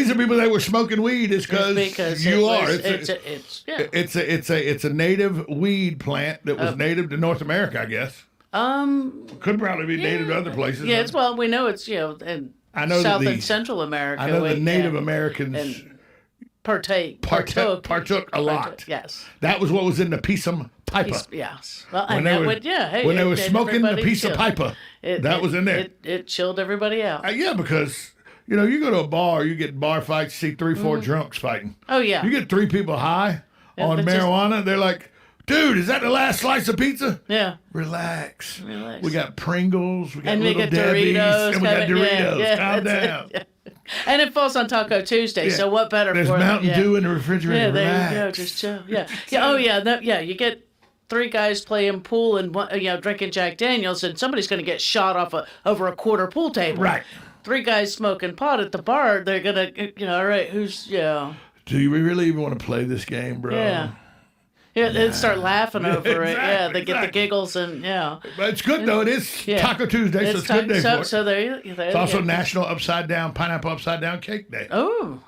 reason people they were smoking weed is because you are. It's a native weed plant that was native to North America, I guess. Could probably be native to other places. Yeah, we know it's in South and Central America. I know the Native Americans partook a lot. Yes, that was what was in the pisum pipa. Yes, well, when they were smoking the piece of pipa, that was in there. It chilled everybody out. Yeah, because you go to a bar, you get bar fights, you see 3-4 drunks fighting. Oh yeah, you get 3 people high on marijuana. They're like, dude, is that the last slice of pizza? Yeah. Relax. We got Pringles. We got and Little Debbie's. And we got Doritos. Calm down. And it falls on Taco Tuesday, so what better There's for Mountain Dew in the refrigerator. Yeah, there you go. Just chill. Yeah. You get 3 guys playing pool and drinking Jack Daniels, and somebody's going to get shot off over a quarter pool table. Right. 3 guys smoking pot at the bar. They're going to, all right, who's, Do you really even want to play this game, bro? Yeah. Yeah, they start laughing over it. Yeah, they get the giggles and But it's good though. It is Taco Tuesday, so it's a good day for it. So there it's also National Pineapple Upside Down Cake Day. Oh.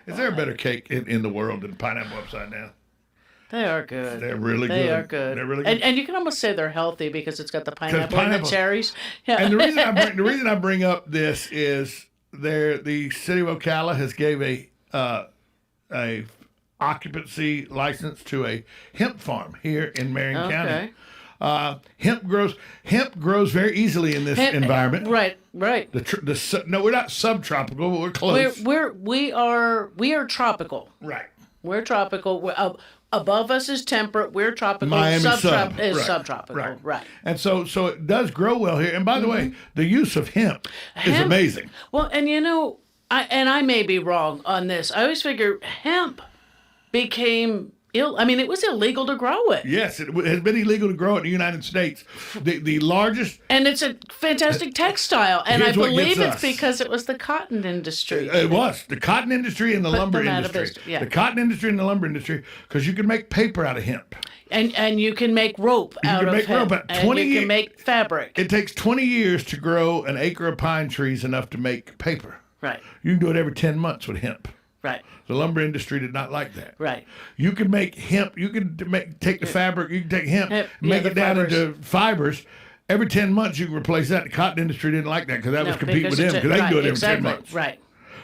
Is there a better cake in the world than pineapple upside down? They are good. They're really good. They are good. They're really good. And you can almost say they're healthy because it's got the pineapple and the cherries. Yeah. And the reason I bring up this is the city of Ocala has gave a occupancy license to a hemp farm here in Marion County. Hemp grows very easily in this environment. Right. No, we're not subtropical, but we're close. We are tropical. Right. We're tropical. Above us is temperate. We're tropical. Miami subtropical. Right. And so it does grow well here. And by the way, the use of hemp is amazing. Well, and I may be wrong on this. I always figure hemp became it was illegal to grow it. Yes, it has been illegal to grow it in the United States. The largest... And it's a fantastic textile. And I believe it's because it was the cotton industry. It was. The cotton industry and the lumber industry. The cotton industry and the lumber industry, because you can make paper out of hemp. And you can make rope out of hemp. And you can make fabric. It takes 20 years to grow an acre of pine trees enough to make paper. Right. You can do it every 10 months with hemp. Right. The lumber industry did not like that. Right. You can make hemp. You can take the fabric. You can take hemp, make it down into fibers. Every 10 months, you can replace that. The cotton industry didn't like that because that was competing with them because they can do it every 10 months. Right.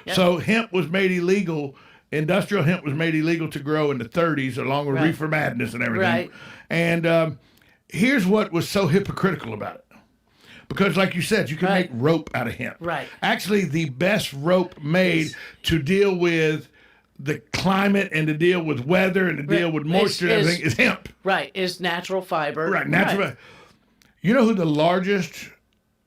Yep. So hemp was made illegal. Industrial hemp was made illegal to grow in the 30s, along with reefer madness and everything. Right. And here's what was so hypocritical about it. Because, like you said, you can make rope out of hemp. Right. Actually, the best rope made to deal with the climate and to deal with weather and to deal with moisture and everything is hemp. Right. Is natural fiber. Right. Natural. You know who the largest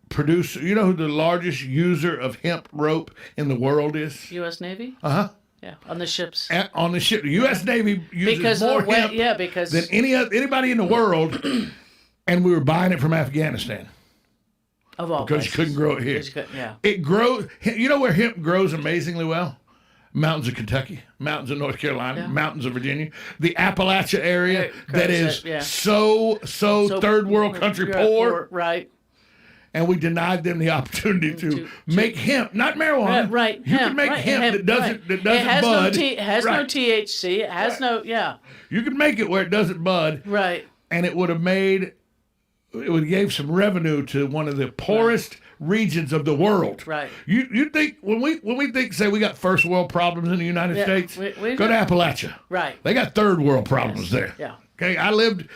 producer? You know who the largest user of hemp rope in the world is? U.S. Navy. Yeah, on the ships. On the ship, the U.S. Navy uses more hemp than anybody in the world, and we were buying it from Afghanistan. Of all because places. You couldn't grow it here. It grows. You know where hemp grows amazingly well? Mountains of Kentucky, mountains of North Carolina, mountains of Virginia, the Appalachia area that is so third world country poor. Right. And we denied them the opportunity to make hemp, not marijuana. Right. You can make hemp that doesn't bud. It has no THC. It has no. You can make it where it doesn't bud. Right. And it would have made. It would give some revenue to one of the poorest regions of the world. Right. You think when we say we got first world problems in the United States, go to Appalachia. Right. They got third world problems there. Yeah. Okay. I lived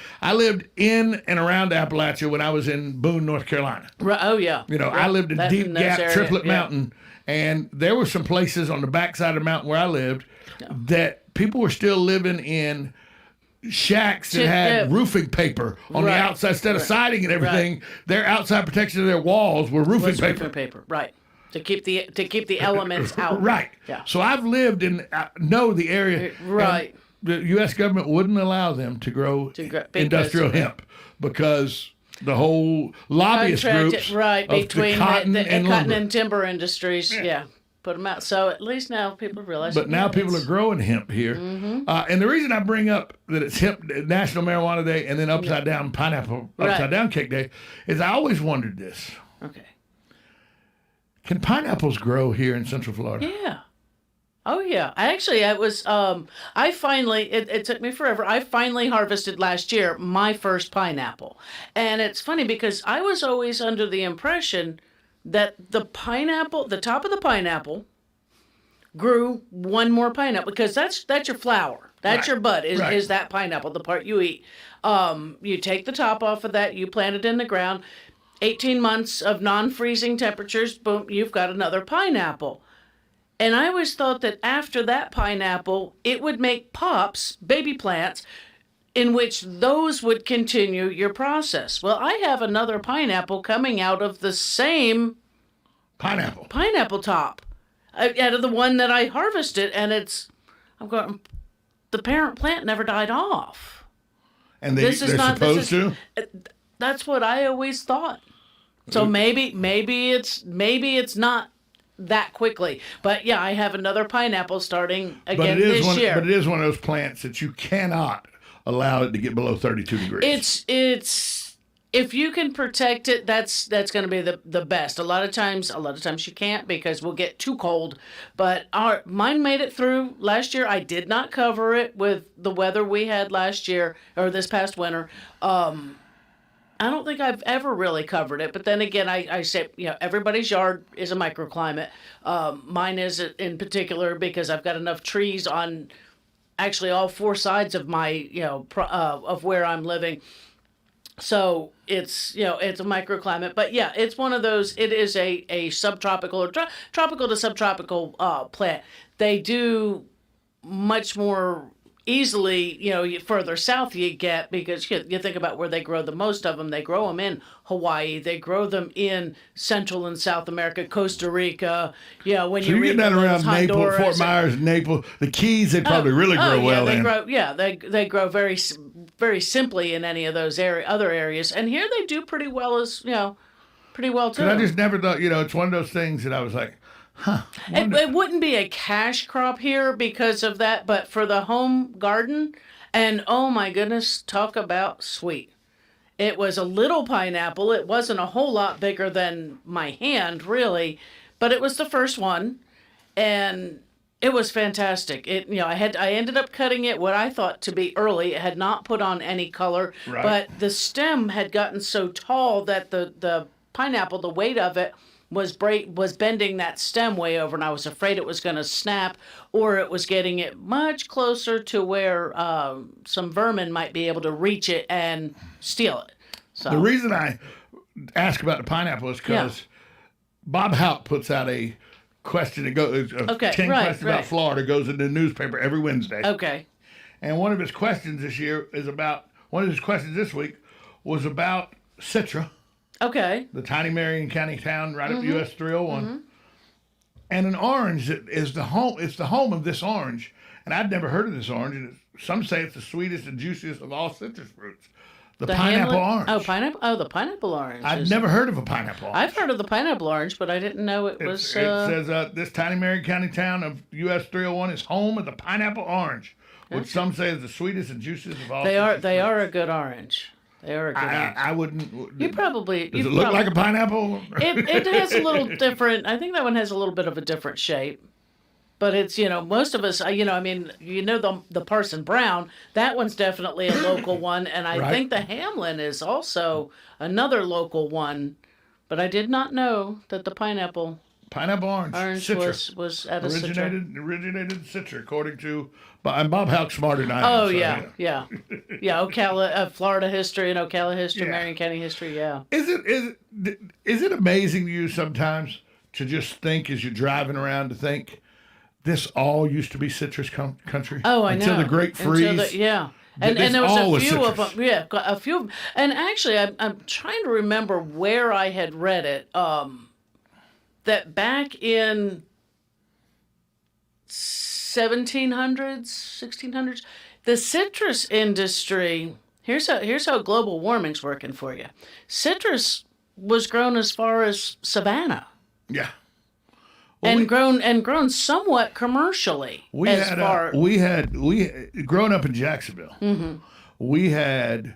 in and around Appalachia when I was in Boone, North Carolina. Right. Oh yeah. I lived in Deep Gap, Triplet Mountain, and there were some places on the backside of the mountain where I lived that people were still living in shacks that had roofing paper on the outside instead of siding and everything. Their outside protection of their walls were roofing paper. Right. To keep the elements out. Right. Yeah. So I've lived know the area. Right. The U.S. government wouldn't allow them to grow industrial hemp because the whole lobbyist groups between the cotton and timber industries. Yeah. Put them out. So at least now people realize. But now people are growing hemp here. Mm-hmm. And the reason I bring up that it's hemp National Marijuana Day and then upside down cake day is I always wondered this. Okay. Can pineapples grow here in Central Florida? Yeah. Oh yeah, I finally, it took me forever. I finally harvested last year my first pineapple. And it's funny because I was always under the impression that the top of the pineapple grew one more pineapple because that's your flower. That's Right. your bud Right. is that pineapple, the part you eat. You take the top off of that, you plant it in the ground. 18 months of non-freezing temperatures, boom, you've got another pineapple. And I always thought that after that pineapple, it would make pops, baby plants, in which those would continue your process. Well, I have another pineapple coming out of the same pineapple top, out of the one that I harvested, and I'm going, the parent plant never died off. And they're supposed to? That's what I always thought. So maybe it's not that quickly. But yeah, I have another pineapple starting again this year. But it is one of those plants that you cannot allow it to get below 32 degrees. It's if you can protect it, that's going to be the best. A lot of times you can't because we'll get too cold. But mine made it through last year. I did not cover it with the weather we had last year or this past winter. I don't think I've ever really covered it, but then again, I say, everybody's yard is a microclimate. Mine is in particular because I've got enough trees on actually all four sides of my, of where I'm living. So it's a microclimate, but yeah, it's one of those, it is a subtropical or tropical to subtropical plant. They do much more easily, further south you get because you think about where they grow the most of them. They grow them in Hawaii. They grow them in Central and South America, Costa Rica. When so you get that around Naples, Fort Myers, Naples, the Keys, they probably really grow well. They grow very, very simply in any of those other areas, and here they do pretty well pretty well too. I just never thought, it's one of those things that I was like, huh. It wouldn't be a cash crop here because of that, but for the home garden, and oh my goodness, talk about sweet. It was a little pineapple. It wasn't a whole lot bigger than my hand, really, but it was the first one, and it was fantastic. I ended up cutting it what I thought to be early. It had not put on any color, right. But the stem had gotten so tall that the pineapple, the weight of it, was bending that stem way over, and I was afraid it was going to snap, or it was getting it much closer to where some vermin might be able to reach it and steal it. So the reason I ask about the pineapple is because Bob Houck puts out a question that goes 10 questions about Florida, goes in the newspaper every Wednesday. Okay. And one of his questions this this week was about Citra. Okay. The tiny Marion County town right up US 301. Mm-hmm. And an orange that is it's the home of this orange. And I'd never heard of this orange. And some say it's the sweetest and juiciest of all citrus fruits. The pineapple orange. Oh, pineapple. Oh, the pineapple orange. I've never heard of a pineapple orange. I've heard of the pineapple orange, but I didn't know it was. It says this tiny Marion County town of US 301 is home of the pineapple orange, which some say is the sweetest and juiciest of all. They are a good orange. They are a good orange. I wouldn't. You probably. Does it look like a pineapple? It has a little different. I think that one has a little bit of a different shape. But it's, most of us, the Parson Brown, that one's definitely a local one. And I think the Hamlin is also another local one. But I did not know that the pineapple orange was at a Citra. Originated in Citra, according to, and Bob Houck's smarter than I am. Oh, so, yeah. Ocala, Florida history and Ocala history, Marion County history, yeah. Is it amazing to you sometimes to just think as you're driving around to think, this all used to be citrus country. Oh, I know. Until the Great Freeze. And there was a few of them. Yeah, a few. And actually, I'm trying to remember where I had read it. That back in 1700s, 1600s, the citrus industry. Here's how global warming's working for you. Citrus was grown as far as Savannah. Yeah. Well, grown somewhat commercially. We had growing up in Jacksonville. Mm-hmm. We had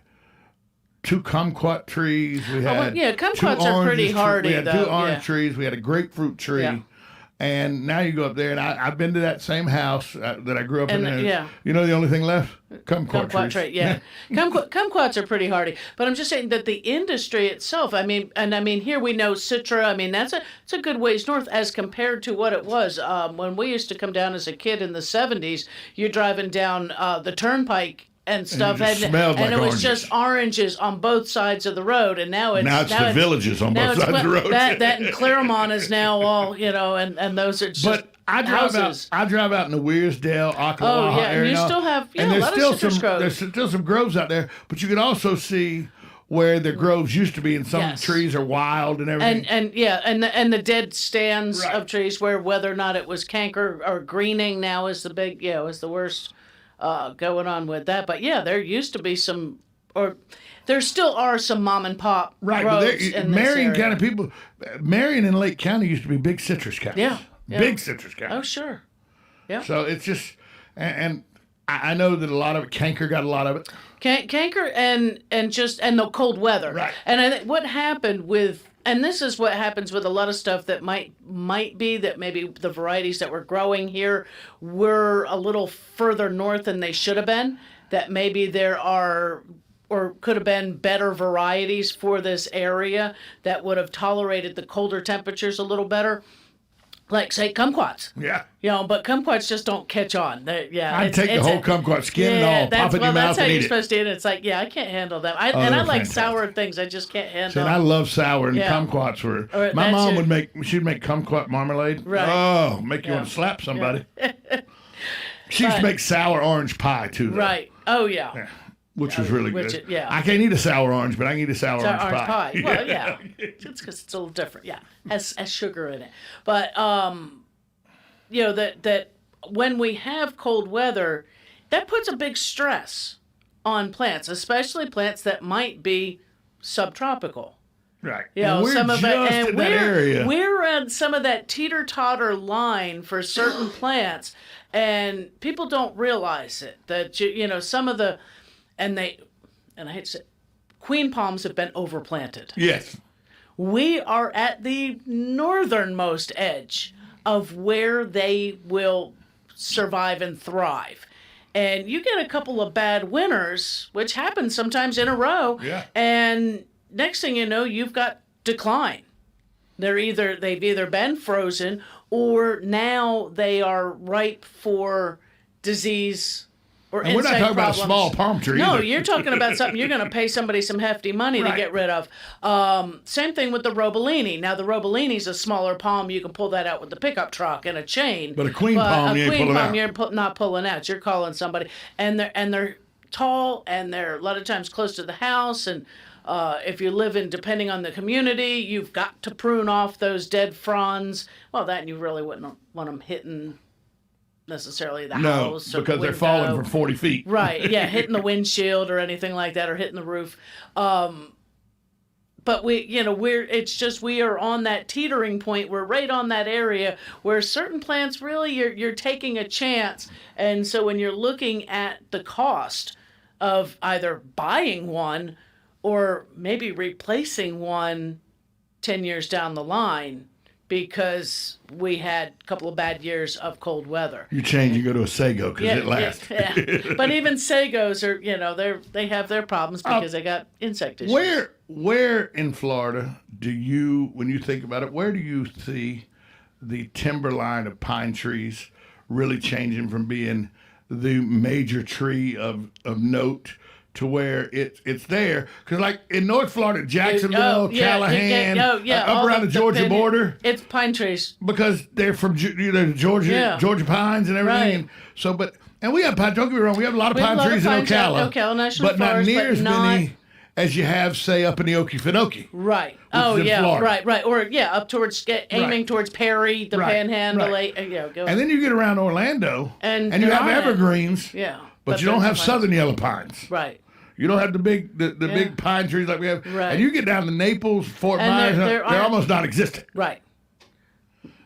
2 kumquat trees. We had kumquats are pretty hardy. We had 2 orange trees. We had a grapefruit tree, And now you go up there, and I've been to that same house that I grew up in. Yeah. You know the only thing left? Kumquat trees. Yeah. Kumquats are pretty hardy. But I'm just saying that the industry itself, I mean, here we know Citra. I mean, it's a good ways north as compared to what it was. When we used to come down as a kid in the 70s, you're driving down the turnpike and stuff, and it was just oranges on both sides of the road, and now it's the villages on both sides of the road. That in Claremont is now all, and those are just houses. I drive out in the Wearsdale, Ocala area. And you still have and a lot of citrus groves. There's still some groves out there, but you can also see where the groves used to be, and some trees are wild and everything. And the dead stands of trees, where whether or not it was canker or greening now is the big is the worst. Going on with that, but there used to be some, or there still are some mom and pop groves in Marion this area. County people. Marion and Lake County used to be big citrus counties. Big citrus counties. Oh sure, yeah. So it's just, and I know that a lot of it, canker got a lot of it. Canker and the cold weather. Right. And I think what happened with. And this is what happens with a lot of stuff that might be that maybe the varieties that were growing here were a little further north than they should have been, that maybe there are or could have been better varieties for this area that would have tolerated the colder temperatures a little better. Like, say, kumquats. Yeah. But kumquats just don't catch on. I'd take the whole kumquat skin and all, pop it in your mouth and eat it. That's how you're supposed to eat it. It's like, I can't handle them. I like fantastic. Sour things. I just can't handle them. I love sour, and kumquats were... My mom she'd make kumquat marmalade. Right. Oh, make you want to slap somebody. She used to make sour orange pie, too, though. Right. Oh, yeah. Which was really good. I can't eat a sour orange, but I can eat a sour orange pie. Well, yeah. It's because it's a little different. Yeah. Has sugar in it. But, that when we have cold weather, that puts a big stress on plants, especially plants that might be subtropical. Right. We're some of it, in that area. We're on some of that teeter-totter line for certain plants, and people don't realize it. That, some of the... And I hate to say, queen palms have been overplanted. Yes. We are at the northernmost edge of where they will survive and thrive. And you get a couple of bad winters, which happens sometimes in a row. Yeah. And next thing you know, you've got decline. They've either been frozen, or now they are ripe for disease. And we're not talking about a small palm tree. No, either. You're talking about something you're going to pay somebody some hefty money to get rid of. Same thing with the Robellini. Now, the Robellini's a smaller palm. You can pull that out with the pickup truck and a chain. But a queen palm, you ain't pulling out. You're not pulling out. You're calling somebody. And they're tall, and they're a lot of times close to the house. And if you live in, depending on the community, you've got to prune off those dead fronds. Well, that you really wouldn't want them hitting... necessarily the house, or because the they're falling from 40 feet. Right, yeah, hitting the windshield or anything like that, or hitting the roof. But we are on that teetering point. We're right on that area where certain plants really you're taking a chance. And so when you're looking at the cost of either buying one or maybe replacing one 10 years down the line, because we had a couple of bad years of cold weather. You change, you go to a sago because it lasts. Yeah. But even sagos are, they have their problems because they got insect issues. Where in Florida when you think about it, where do you see the timberline of pine trees really changing from being the major tree of note to where it's there? Because like in North Florida, Jacksonville, Callahan, up around the Georgia border, it's pine trees because they're from Georgia pines and everything. Right. And so, and we have pine. Don't get me wrong, we have a lot of pine trees in Ocala, Ocala National but Forest, not near as many as you have, say, up in the Okefenokee. Right. Florida. Right. Or up towards aiming towards Perry, the Panhandle. Right. Go. And then you get around Orlando, and you have evergreens. Yeah. But you don't have southern yellow pines. Right. You don't have the big pine trees like we have. Right. And you get down to Naples, Fort Myers, they're almost non-existent. Right.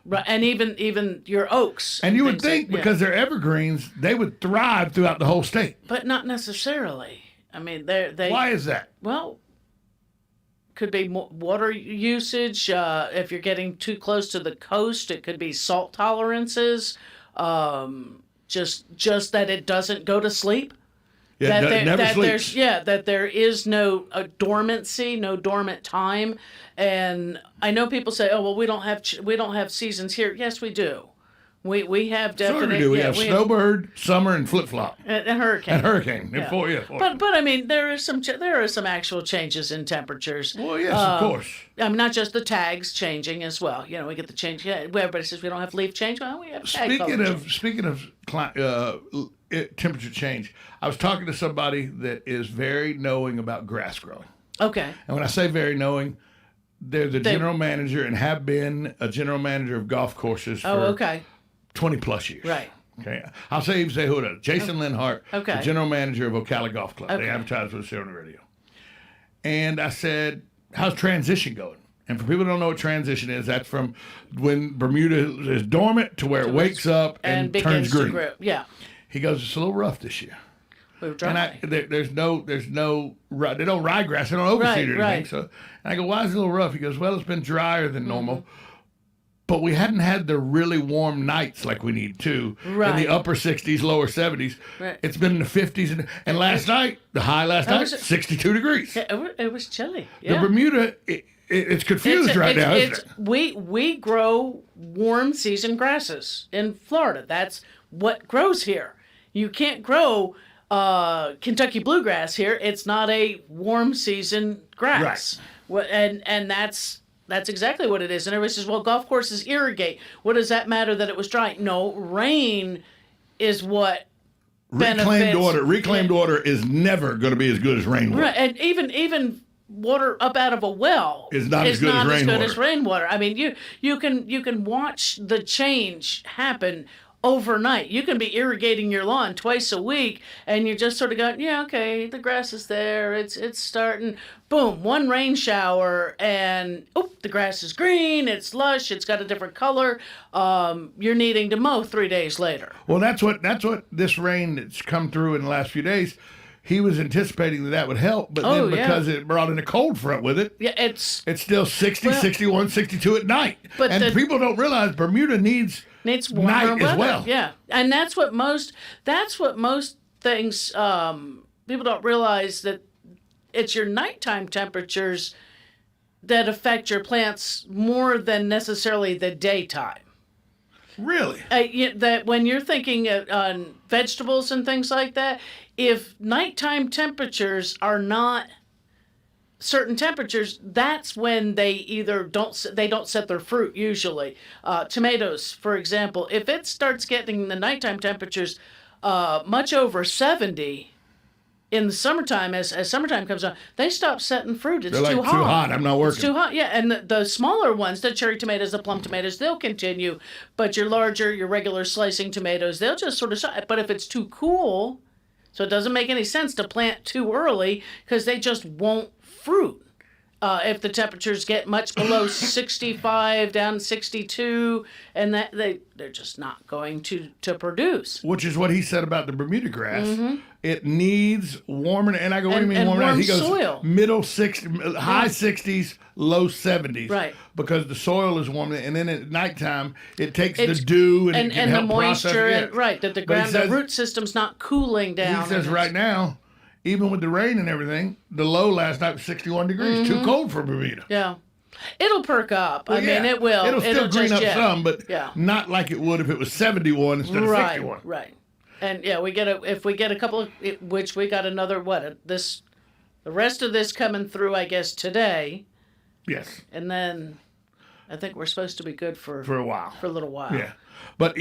Right. And even your oaks. And you would think because they're evergreens, they would thrive throughout the whole state. But not necessarily. I mean, Why is that? Well, could be water usage. If you're getting too close to the coast, it could be salt tolerances. Just that it doesn't go to sleep. Yeah, never sleeps. That there is no dormancy, no dormant time. And I know people say, "Oh, well, we don't have seasons here." Yes, we do. We have definite. Sure we do. We have snowbird, summer, and flip flop, and hurricane. And hurricane. Yeah. But I mean, there are some actual changes in temperatures. Well, yes, of course. I mean, not just the tags changing as well. We get the change. Yeah, everybody says we don't have leaf change. Well, we have tag Speaking of temperature change, I was talking to somebody that is very knowing about grass growing. Okay. And when I say very knowing, they're the general manager and have been a general manager of golf courses for 20 plus years. Right. Okay. I'll say who it is. Jason Linhart, the general manager of Ocala Golf Club. They advertise with us here on the radio. And I said, how's transition going? And for people who don't know what transition is, that's from when Bermuda is dormant to where it wakes up and turns green. Yeah. He goes, it's a little rough this year. We were dry. And there's no, they don't ryegrass, they don't overseed or anything. Right. So, and I go, why is it a little rough? He goes, well, it's been drier than normal. But we hadn't had the really warm nights like we need to in the upper 60s, lower 70s. Right. It's been in the 50s. And last night, the high last night, 62 degrees. It was chilly. Yeah. The Bermuda, it's confused right now, isn't it? We grow warm season grasses in Florida. That's what grows here. You can't grow Kentucky bluegrass here. It's not a warm season grass. Right. And that's exactly what it is. And everybody says, well, golf courses irrigate. What does that matter that it was dry? No, rain is what benefits. Reclaimed water is never going to be as good as rainwater. Right, and even water up out of a well is not as good as rainwater. I mean, you can watch the change happen overnight. You can be irrigating your lawn twice a week, and you're just sort of going, yeah, okay, the grass is there. It's starting. Boom, one rain shower, and the grass is green. It's lush. It's got a different color. You're needing to mow 3 days later. Well, that's what this rain that's come through in the last few days. He was anticipating that would help, but then because it brought in a cold front with it, it's still 60, 61, 62 at night. And people don't realize Bermuda needs warmer night weather as well. Yeah, and that's what most things people don't realize, that it's your nighttime temperatures that affect your plants more than necessarily the daytime. Really? That when you're thinking on vegetables and things like that, if nighttime temperatures are not certain temperatures, that's when they don't set their fruit usually. Tomatoes, for example, if it starts getting the nighttime temperatures much over 70 in the summertime, as summertime comes on, they stop setting fruit. It's too hot. Too hot. I'm not working. It's too hot. Yeah, and the smaller ones, the cherry tomatoes, the plum tomatoes, they'll continue. But your larger, your regular slicing tomatoes, they'll just sort of stop. But if it's too cool, so it doesn't make any sense to plant too early, because they just won't fruit. If the temperatures get much below 65, down 62, and that they're just not going to produce. Which is what he said about the Bermuda grass. Mm-hmm. It needs warmer, and I go, what do you mean warmer? Warm He goes, soil. High 60s, low 70s. Right. Because the soil is warm, and then at nighttime, it takes the dew and it can help the moisture, process that the root system's not cooling down. He says right now, even with the rain and everything, the low last night was 61 degrees. Mm-hmm. Too cold for Bermuda. Yeah. It'll perk up. Well, I mean, it will. It'll still green up some, but not like it would if it was 71 instead of 61. Right. And if we get a couple of, which we got another, the rest of this coming through, I guess, today. Yes. And then I think we're supposed to be good for a while. For a little while. Yeah. But,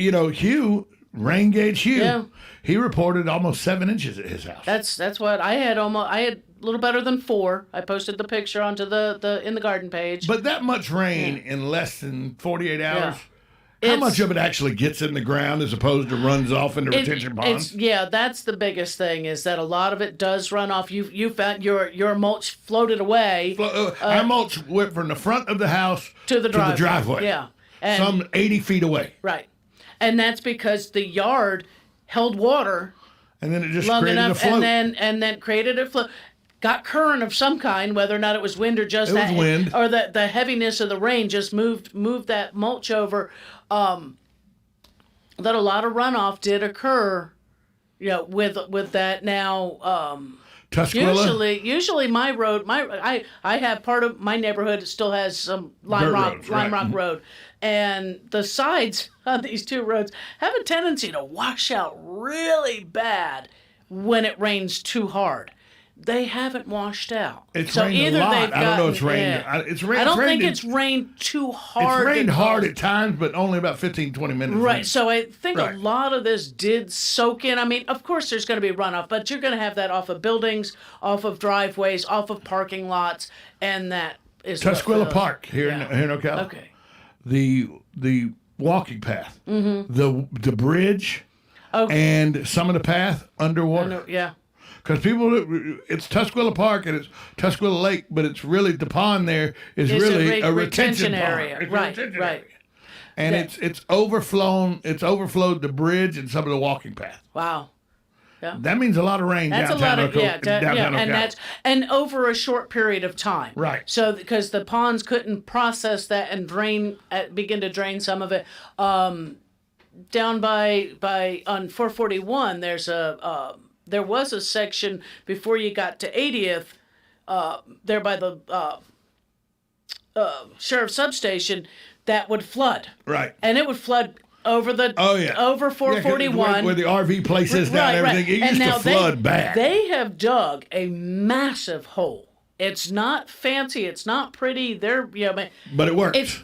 Rain gauge Hugh, he reported almost 7 inches at his house. That's what I had. I had a little better than 4. I posted the picture onto the in the garden page. But that much rain in less than 48 hours. How much of it actually gets in the ground as opposed to runs off into retention ponds? That's the biggest thing, is that a lot of it does run off. You found your mulch floated away. Our mulch went from the front of the house to the driveway. Yeah, and some 80 feet away. Right. And that's because the yard held water, and then it just long created enough, a float, and then created a float. got current of some kind, whether or not it was wind or just that wind, or the heaviness of the rain just moved that mulch over. That a lot of runoff did occur, with that now. Tuscarora? Usually my road, I have part of my neighborhood that still has some Lime Rock Road, and the sides on these two roads have a tendency to wash out really bad when it rains too hard. They haven't washed out. It's rained a lot. I don't know. It's rained. I don't think it's rained too hard. It's rained hard at times, but only about 15, 20 minutes. Right. So I think a lot of this did soak in. I mean, of course, there's going to be runoff, but you're going to have that off of buildings, off of driveways, off of parking lots, and that is Tuscarora Park here in Ocala. Okay. The walking path, the bridge, and some of the path underwater. Because it's Tuscarora Park and it's Tuscarora Lake, but it's really the pond there is really a retention area. Pond. Right. And it's overflowed the bridge and some of the walking path. Wow. Yeah. That means a lot of rain downtown Ocala. And over a short period of time. Right. So because the ponds couldn't process that and begin to drain some of it. Down by on 441, there was a section before you got to 80th, there by the sheriff's substation, that would flood. Right. And it would flood over over 441. Where the RV place is now and everything. It used to flood bad. They have dug a massive hole. It's not fancy. It's not pretty. But it works.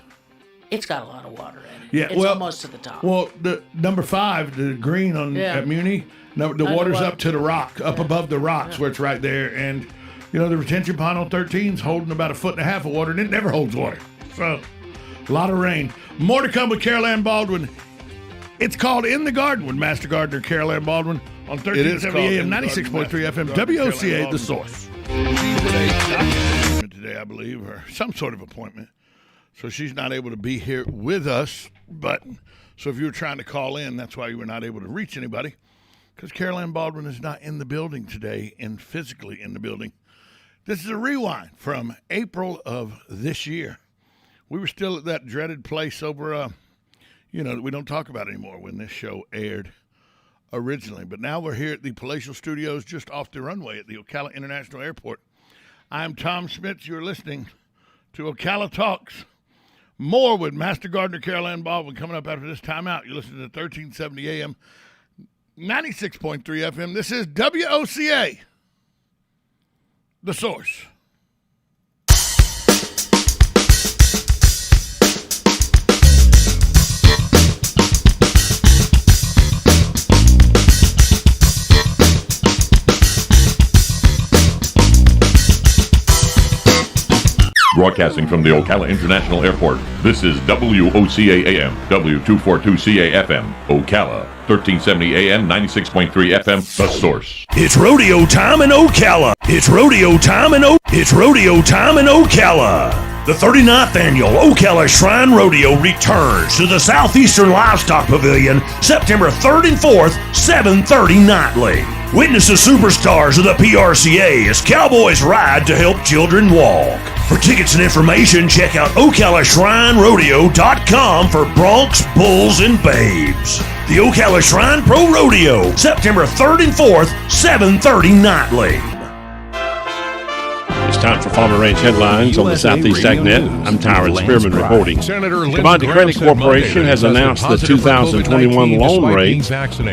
It's got a lot of water in it. Yeah, it's almost to the top. Well, the number 5, the green at Muni, the water's up to the rock, up above the rocks where it's right there. And, the retention pond on 13's holding about 1.5 feet of water, and it never holds water. So, a lot of rain. More to come with Carol Ann Baldwin. It's called In the Garden with Master Gardener Carol Ann Baldwin on 1370 AM, 96.3 FM, WOCA, The Source. She's with a appointment today, I believe, or some sort of appointment. So she's not able to be here with us. So if you were trying to call in, that's why you were not able to reach anybody. Because Carol Ann Baldwin is not in the building today and physically in the building. This is a rewind from April of this year. We were still at that dreaded place over, that we don't talk about anymore when this show aired originally. But now we're here at the Palatial Studios just off the runway at the Ocala International Airport. I'm Tom Schmitz. You're listening to Ocala Talks. More with Master Gardener Carol Ann Baldwin coming up after this timeout. You're listening to 1370 AM, 96.3 FM. This is WOCA, The Source. Broadcasting from the Ocala International Airport, this is WOCA AM, W242CA FM, Ocala, 1370 AM, 96.3 FM, The Source. It's rodeo time in Ocala. It's rodeo time in Ocala. The 39th annual Ocala Shrine Rodeo returns to the Southeastern Livestock Pavilion September 3rd and 4th, 7:30 nightly. Witness the superstars of the PRCA as cowboys ride to help children walk. For tickets and information, check out OcalaShrineRodeo.com for broncs, bulls, and babes. The Ocala Shrine Pro Rodeo, September 3rd and 4th, 7:30 nightly. It's time for Farmer Ranch headlines on the Southeast AgNet. I'm Tyrone Spearman reporting. Commodity Credit Corporation has announced the 2021 loan rate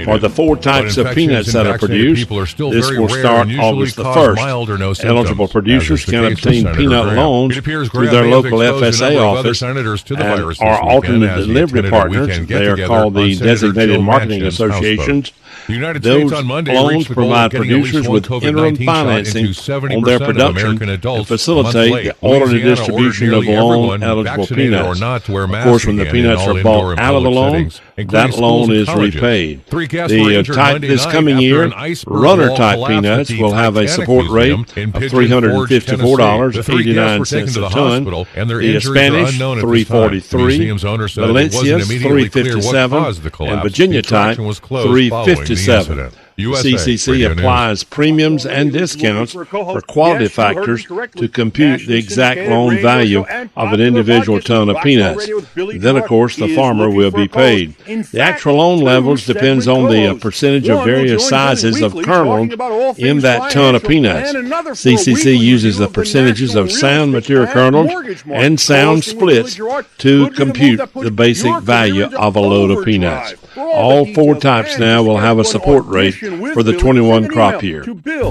for the 4 types of peanuts that are produced. This will start August the 1st. Eligible producers can obtain peanut loans through their local FSA office and our alternate delivery partners. They are called the Designated Marketing Associations. Those loans provide producers with interim financing on their production and facilitate the orderly distribution of loan-eligible peanuts. Of course, when the peanuts are bought out of the loan, that loan is repaid. The type this coming year, runner-type peanuts will have a support rate of $354.89 a ton. The Spanish, $343, Valencia's, $357, and Virginia type, $357. CCC applies premiums and discounts for quality factors to compute the exact loan value of an individual ton of peanuts. Then, of course, the farmer will be paid. The actual loan levels depends on the percentage of various sizes of kernel in that ton of peanuts. CCC uses the percentages of sound mature kernels and sound splits to compute the basic value of a load of peanuts. All 4 types now will have a support rate for the 21 crop year.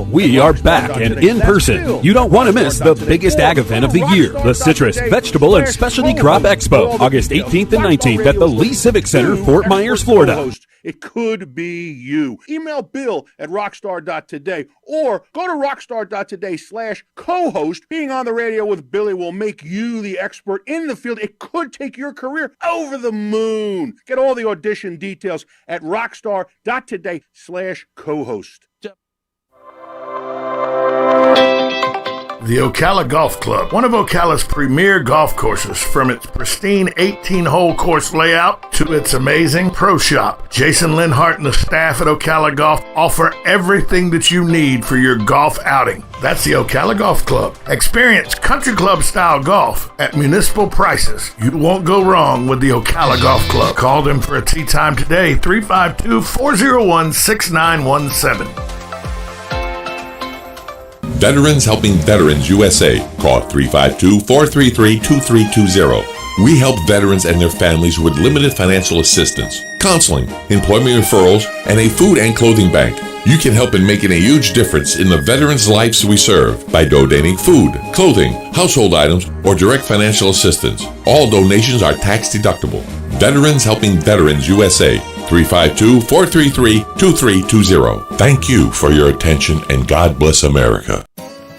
We are back and in person. You don't want to miss the biggest ag event of the year, the Citrus, Vegetable, and Specialty Crop Expo, August 18th and 19th at the Lee Civic Center, Fort Myers, Florida. It could be you. Email Bill at rockstar.today or go to rockstar.today/co-host. Being on the radio with Billy will make you the expert in the field. It could take your career over the moon. Get all the audition details at rockstar.today/co-host. The Ocala Golf Club, one of Ocala's premier golf courses, from its pristine 18-hole course layout to its amazing pro shop. Jason Linhart and the staff at Ocala Golf offer everything that you need for your golf outing. That's the Ocala Golf Club. Experience country club style golf at municipal prices. You won't go wrong with the Ocala Golf Club. Call them for a tee time today, 352-401-6917. Veterans Helping Veterans USA. Call 352-433-2320. We help veterans and their families with limited financial assistance, counseling, employment referrals, and a food and clothing bank. You can help in making a huge difference in the veterans' lives we serve by donating food, clothing, household items, or direct financial assistance. All donations are tax deductible. Veterans Helping Veterans USA. 352-433-2320. Thank you for your attention, and God bless America.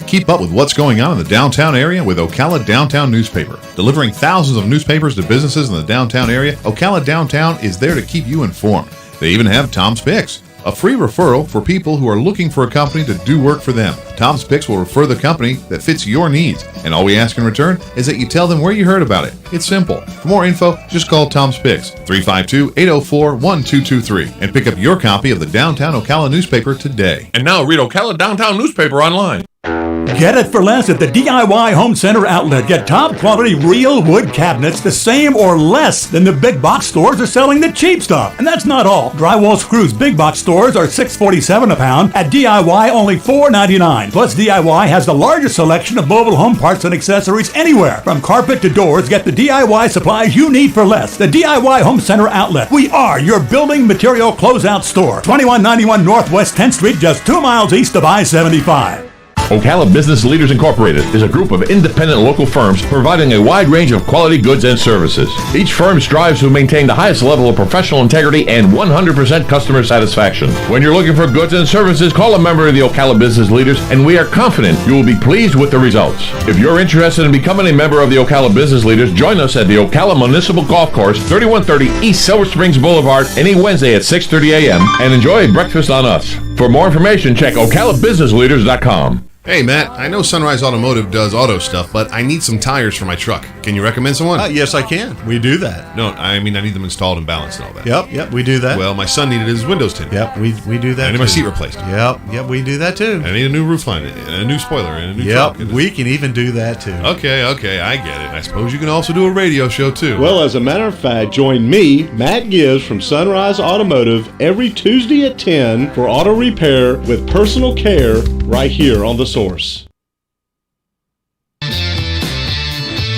Keep up with what's going on in the downtown area with Ocala Downtown Newspaper. Delivering thousands of newspapers to businesses in the downtown area, Ocala Downtown is there to keep you informed. They even have Tom's Picks, a free referral for people who are looking for a company to do work for them. Tom's Picks will refer the company that fits your needs, and all we ask in return is that you tell them where you heard about it. It's simple. For more info, just call Tom's Picks, 352-804-1223, and pick up your copy of the Downtown Ocala newspaper today. And now read Ocala Downtown Newspaper online. Get it for less at the DIY Home Center outlet. Get top quality real wood cabinets the same or less than the big box stores are selling the cheap stuff. And that's not all. Drywall screws big box stores are $6.47 a pound. At DIY only $4.99. Plus DIY has the largest selection of mobile home parts and accessories anywhere. From carpet to doors, get the DIY supplies you need for less. The DIY Home Center outlet. We are your building material closeout store. 2191 Northwest 10th Street, just 2 miles east of I-75. Ocala Business Leaders Incorporated is a group of independent local firms providing a wide range of quality goods and services. Each firm strives to maintain the highest level of professional integrity and 100% customer satisfaction. When you're looking for goods and services, call a member of the Ocala Business Leaders, and we are confident you will be pleased with the results. If you're interested in becoming a member of the Ocala Business Leaders, join us at the Ocala Municipal Golf Course, 3130 East Silver Springs Boulevard, any Wednesday at 6:30 a.m. and enjoy a breakfast on us. For more information, check OcalaBusinessLeaders.com. Hey, Matt, I know Sunrise Automotive does auto stuff, but I need some tires for my truck. Can you recommend someone? Yes, I can. We do that. No, I mean I need them installed and balanced and all that. Yep, we do that. Well, my son needed his windows tinted. Yep, we do that. I need my seat replaced. Yep, we do that too. I need a new roof line, and a new spoiler, and a new truck. Yep, we can even do that too. Okay, I get it. I suppose you can also do a radio show too. Well, as a matter of fact, join me, Matt Gibbs from Sunrise Automotive, every Tuesday at 10 for auto repair with personal care right here on The Source.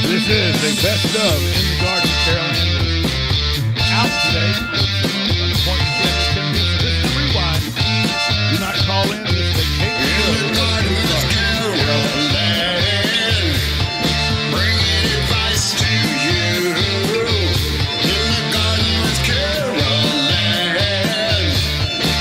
This is a best of in the Garden, Carolyn. Out today. This is the rewind. Do not call in. This is a tape show. In the Garden with Carolyn. Bringing advice to you. In the Garden with Carolyn.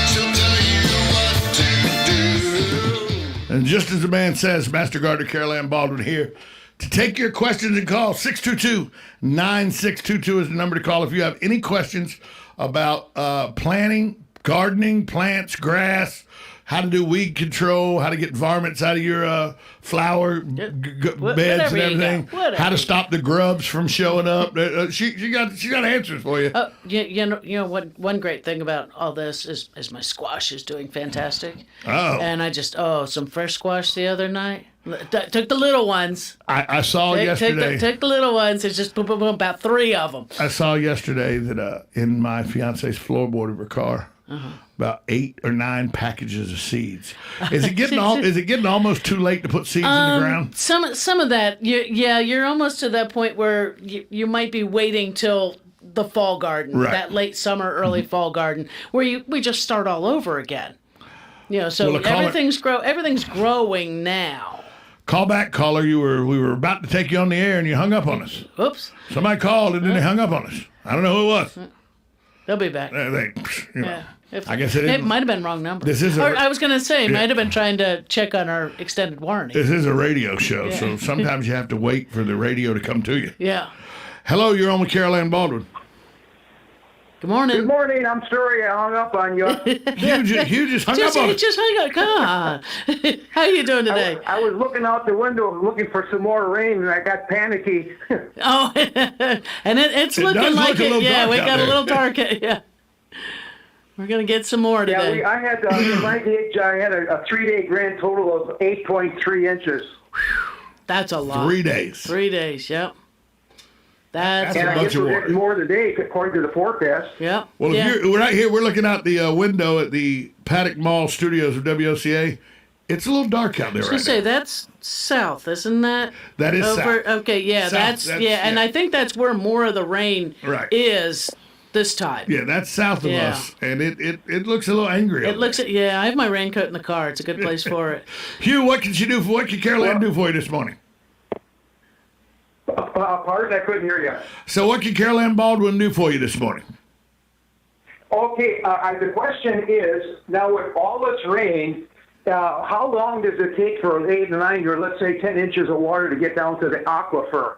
She'll tell you what to do. And just as the man says, Master Gardener Carolyn Baldwin here. To take your questions and call, 622-9622 is the number to call if you have any questions about planning, gardening, plants, grass, how to do weed control, how to get varmints out of your flower beds and everything, how to stop the grubs from showing up. She got answers for you. You know what? One great thing about all this is my squash is doing fantastic. Oh, and I just some fresh squash the other night. Took the little ones. I saw yesterday. Took the little ones. It's just boom, boom, boom, about 3 of them. I saw yesterday that in my fiance's floorboard of her car, about 8 or 9 packages of seeds. Is it getting almost too late to put seeds in the ground? Some of that, you're almost to that point where you might be waiting till the fall garden, right. That late summer, early fall garden, where we just start all over again. So everything's growing now. Call back, caller. We were about to take you on the air and you hung up on us. Oops. Somebody called and then they hung up on us. I don't know who it was. They'll be back. Yeah. I guess it might have been wrong number. I was going to say, might have been trying to check on our extended warranty. This is a radio show, so sometimes you have to wait for the radio to come to you. Yeah. Hello, you're on with Carol Ann Baldwin. Good morning. Good morning. I'm sorry I hung up on you. You just hung up on us. Just hung up. Come on. How are you doing today? I was looking out the window looking for some more rain, and I got panicky. Oh, and it's looking like it. Yeah, we got a little dark. Yeah. We're going to get some more today. Yeah, I had in my age, I had a 3-day grand total of 8.3 inches. That's a lot. 3 days. 3 days, yep. That's and I guess we're getting more today according to the forecast. Yeah. Well, we're right here. We're looking out the window at the Paddock Mall studios of WOCA. It's a little dark out there right now. Say that's south, isn't that? That is south. Okay, yeah, south, that's and I think that's where more of the rain is this time. Yeah, that's south of us, and it looks a little angry. I have my raincoat in the car. It's a good place for it. Hugh, what can Carol Ann do for you this morning? Pardon, I couldn't hear you. So what can Carol Ann Baldwin do for you this morning? Okay, the question is, now with all this rain, how long does it take for 8 or 9 or let's say 10 inches of water to get down to the aquifer?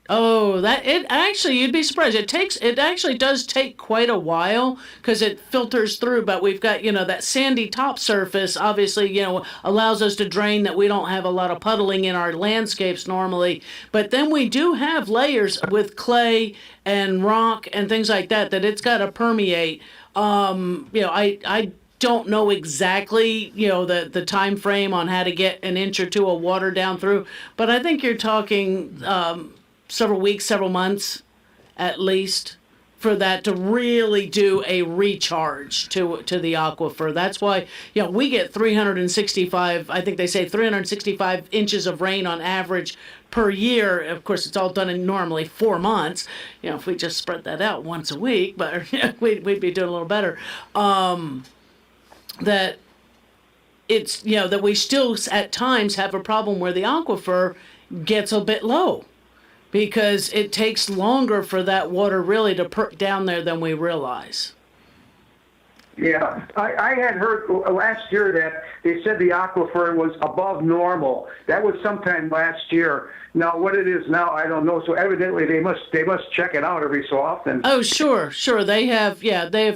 Oh, you'd be surprised. It actually does take quite a while because it filters through, but we've got, that sandy top surface obviously, allows us to drain that we don't have a lot of puddling in our landscapes normally. But then we do have layers with clay and rock and things like that it's got to permeate. I don't know exactly, the time frame on how to get an inch or two of water down through, but I think you're talking several weeks, several months at least for that to really do a recharge to the aquifer. That's why, we get 365, I think they say 365 inches of rain on average per year. Of course, it's all done in normally 4 months. If we just spread that out once a week, but we'd be doing a little better. That it's, that we still at times have a problem where the aquifer gets a bit low, because it takes longer for that water really to perk down there than we realize. Yeah, I had heard last year that they said the aquifer was above normal. That was sometime last year. Now, what it is now, I don't know. So evidently, they must check it out every so often. Oh, sure. They have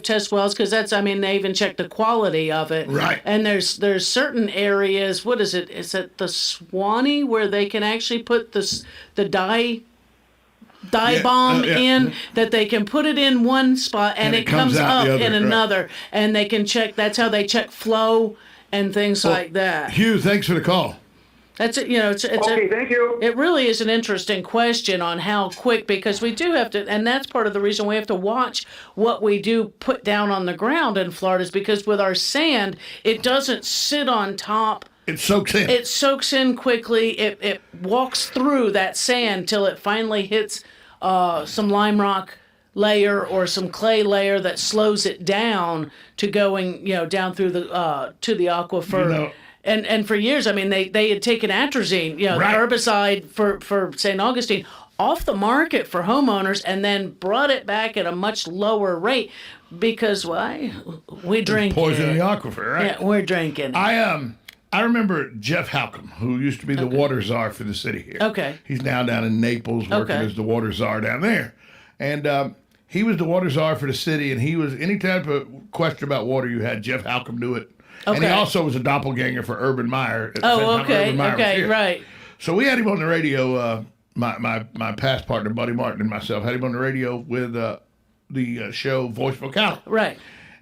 test wells because they even check the quality of it. Right. And there's certain areas. What is it? Is it the Swanee where they can actually put the dye bomb in, that they can put it in one spot and it comes up in another, and they can check. That's how they check flow and things like that. Hugh, thanks for the call. That's it. Okay, thank you. It really is an interesting question on how quick, because we do have to, and that's part of the reason we have to watch what we do put down on the ground in Florida, is because with our sand, it doesn't sit on top. It soaks in. It soaks in quickly. It walks through that sand till it finally hits some lime rock layer or some clay layer that slows it down to going, down through the to the aquifer. And for years, they had taken atrazine, the herbicide for St. Augustine, off the market for homeowners, and then brought it back at a much lower rate because why? We drink poison the aquifer, right? Yeah, we're drinking. I remember Jeff Halcomb, who used to be the water czar for the city here. Okay. He's now down in Naples working as the water czar down there. And he was the water czar for the city, and he was any type of question about water you had, Jeff Halcomb knew it. Okay. And he also was a doppelganger for Urban Meyer. At the same time Okay, Urban Meyer was okay, here. right. So we had him on the radio. My past partner, Buddy Martin, and myself had him on the radio with the show Voice of Ocala. Right.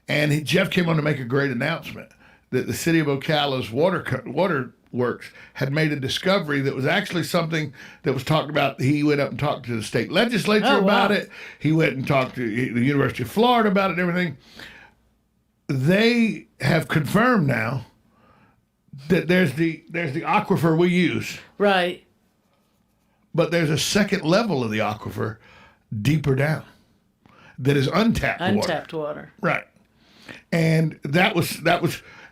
And Jeff came on to make a great announcement that the city of Ocala's water works had made a discovery that was actually something that was talked about. He went up and talked to the state legislature about it. He went and talked to the University of Florida about it and everything. They have confirmed now that there's the aquifer we use. Right. But there's a second level of the aquifer deeper down that is untapped water. Right. And that was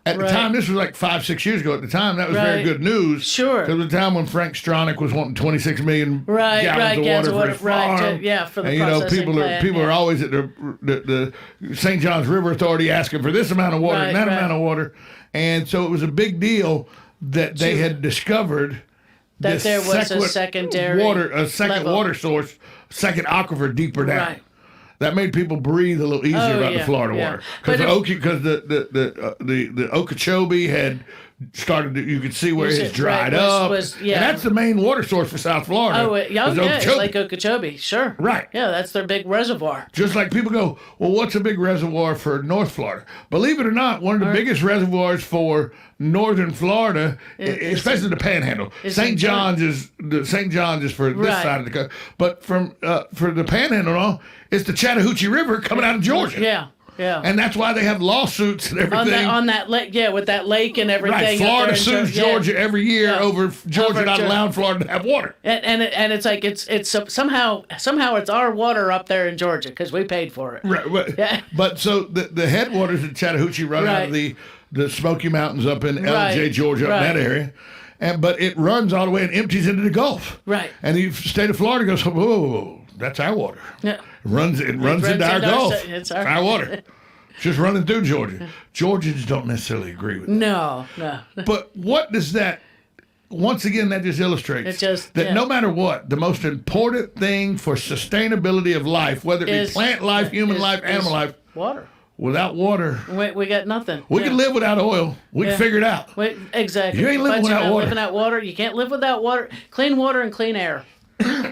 at the time, this was like 5-6 years ago. At the time, that was very good news. Sure. Because at the time when Frank Stronach was wanting 26 million gallons of water for his farm. For the and, processing plant. People are always at the St. Johns River Authority asking for this amount of water and that amount of water. And so it was a big deal that they had discovered that there was a secondary water source, second aquifer deeper down. Right. That made people breathe a little easier about the Florida water because the Okeechobee had started. You could see where it's dried up, and that's the main water source for South Florida. It's Lake Okeechobee, sure. Right. Yeah, that's their big reservoir. Just like people go, well, what's a big reservoir for North Florida? Believe it or not, one of the biggest reservoirs for northern Florida, especially the Panhandle. St. John's is for this side of the coast, but for the Panhandle, and all, it's the Chattahoochee River coming out of Georgia. Yeah. Yeah. And that's why they have lawsuits and everything. On that lake, with that lake and everything. Right. Florida sues Georgia every year over Georgia not allowing Florida to have water. And it's like it's somehow it's our water up there in Georgia because we paid for it. Right. But so the headwaters of Chattahoochee run out of the Smoky Mountains up in LJ, Georgia, up in that area. But it runs all the way and empties into the Gulf. Right. And the state of Florida goes, whoa, that's our water. Yeah. It runs into our Gulf. It's our water. It's just running through Georgia. Georgians don't necessarily agree with that. No. But what does that, once again, that just illustrates that no matter what, the most important thing for sustainability of life, whether it be plant life, human life, animal life, water. Without water, we got nothing. We can live without oil. We can figure it out. Exactly. You ain't living without water. Living without water. You can't live without water. Clean water and clean air.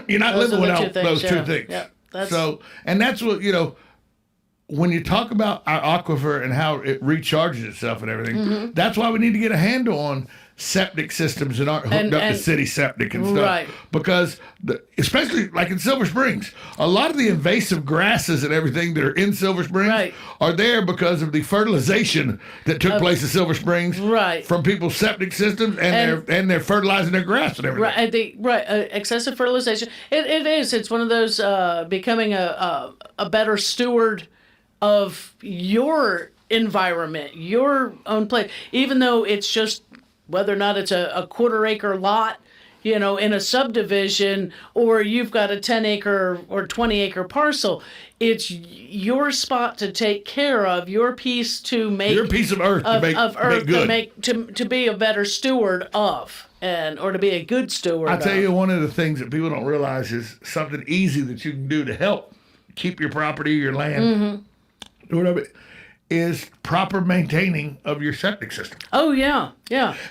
You're not living without those two things. Yeah. And that's what, when you talk about our aquifer and how it recharges itself and everything, that's why we need to get a handle on septic systems that aren't hooked up to city septic and stuff. Right. Because, especially like in Silver Springs, a lot of the invasive grasses and everything that are in Silver Springs are there because of the fertilization that took place in Silver Springs from people's septic systems and they're fertilizing their grass and everything. Excessive fertilization. It is. It's one of those becoming a better steward of your environment, your own place, even though it's just whether or not it's a quarter-acre lot, in a subdivision, or you've got a 10-acre or 20-acre parcel. It's your spot to take care of, your piece to make your piece of earth to make good, to be a better steward of, or to be a good steward. I tell you, one of the things that people don't realize is something easy that you can do to help keep your property, your land, whatever, is proper maintaining of your septic system. Oh, yeah.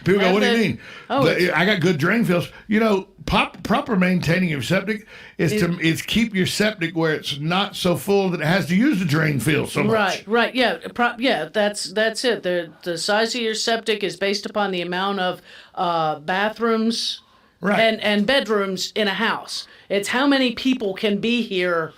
People go, what do you mean? I got good drain fields. Proper maintaining your septic is keep your septic where it's not so full that it has to use the drain field so much. Right. Yeah. That's it. The size of your septic is based upon the amount of bathrooms and bedrooms in a house. It's how many people can be here.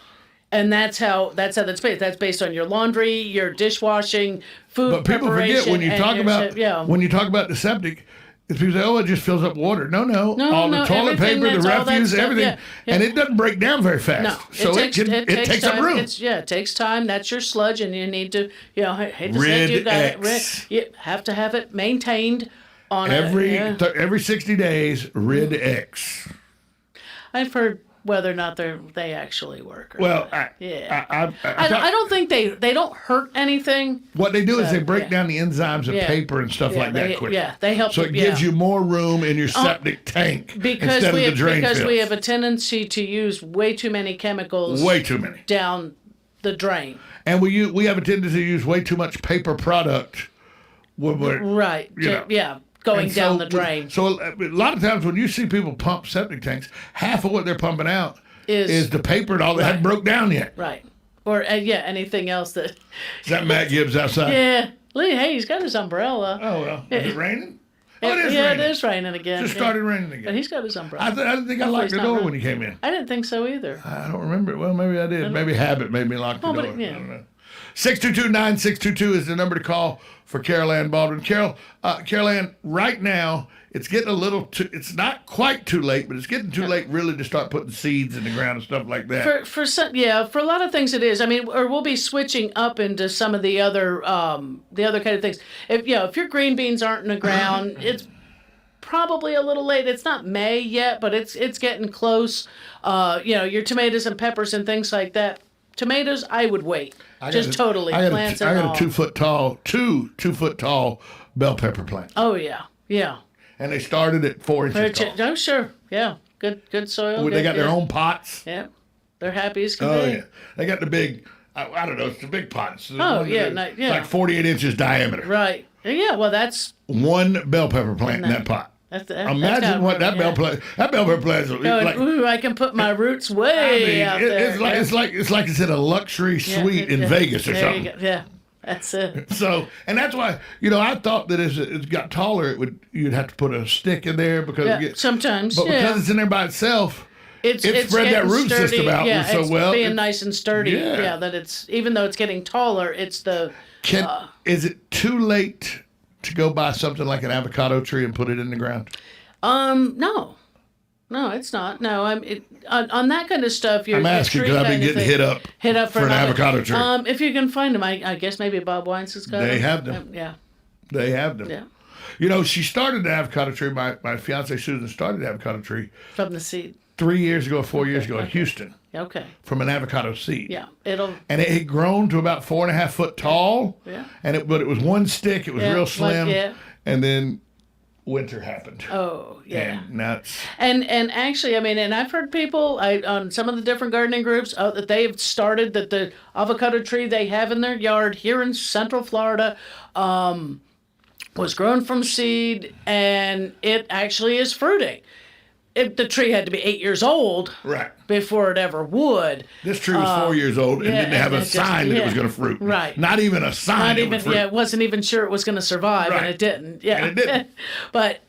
And that's how that's based. That's based on your laundry, your dishwashing, food. But people forget when you talk about when you talk about the septic, people say, "Oh, it just fills up water." No. All the toilet paper, the refuse, everything, and it doesn't break down very fast. No, so it takes up room. It takes time. That's your sludge, and you need to, I hate to say it, you have to have it maintained on every 60 days. Rid X. I've heard. Whether or not they actually work. Well, I don't think they don't hurt anything. What they do is they break down the enzymes of paper and stuff like that quickly. Yeah, they help. So it gives you more room in your septic tank instead of the drain fields. Because we have a tendency to use way too many chemicals. Way too many. Down the drain. And we have a tendency to use way too much paper product. Right. Going down the drain. So a lot of times when you see people pump septic tanks, half of what they're pumping out is the paper and all that hadn't broke down yet. Right. Or, anything else that... Is that Matt Gibbs outside? Yeah. Lee, hey, he's got his umbrella. Oh, well. Is it raining? Oh, it is raining. Yeah, it is raining again. It just started raining again. But he's got his umbrella. I didn't think I locked the door when he came in. I didn't think so either. I don't remember. Well, maybe I did. Maybe habit made me lock the door. Yeah. I don't know. 622-9622 is the number to call for Carol Ann Baldwin. Carol Ann, right now, it's getting a little too, it's not quite too late, but it's getting too late really to start putting seeds in the ground and stuff like that. For a lot of things it is. I mean, or we'll be switching up into some of the other kind of things. If your green beans aren't in the ground, it's probably a little late. It's not May yet, but it's getting close. Your tomatoes and peppers and things like that. Tomatoes, I would wait. Totally. I got a 2 foot tall, two 2 foot tall bell pepper plant. Oh yeah. And they started at 4 inches tall. Oh sure, yeah. Good soil. They got their own pots. Yeah, they're happy as can be. Oh yeah, they got the big. I don't know. It's the big pots. It's like 48 inches diameter. Right. Yeah. Well, that's one bell pepper plant in that pot. Imagine what that bell pepper plant is like. Ooh, I can put my roots way out there. It's like it's in a luxury suite in Vegas or something. You go. Yeah, that's it. So, and that's why I thought that as it got taller, you'd have to put a stick in there because sometimes, but because it's in there by itself. It's spread that root sturdy, system out so well. It's being nice and sturdy. Yeah, that it's even though it's getting taller, it's the. Is it too late to go buy something like an avocado tree and put it in the ground? No, it's not. No, on that kind of stuff. I'm asking because I've been getting hit up for an avocado tree. If you can find them, I guess maybe Bob Wines has got them. They have them. Yeah, they have them. Yeah. She started the avocado tree. My fiance Susan started the avocado tree from the seed 4 years ago in Houston. Okay. From an avocado seed. Yeah, it had grown to about 4.5 foot tall. Yeah. But it was one stick. It was real slim. And then winter happened. Oh yeah. And nuts. And actually, and I've heard people on some of the different gardening groups that they've started that the avocado tree they have in their yard here in Central Florida was grown from seed, and it actually is fruiting. The tree had to be 8 years old before it ever would. This tree was 4 years old and didn't have a sign that it was going to fruit. Right. Not even a sign. It wasn't even sure it was going to survive, and it didn't. Yeah. And it didn't. But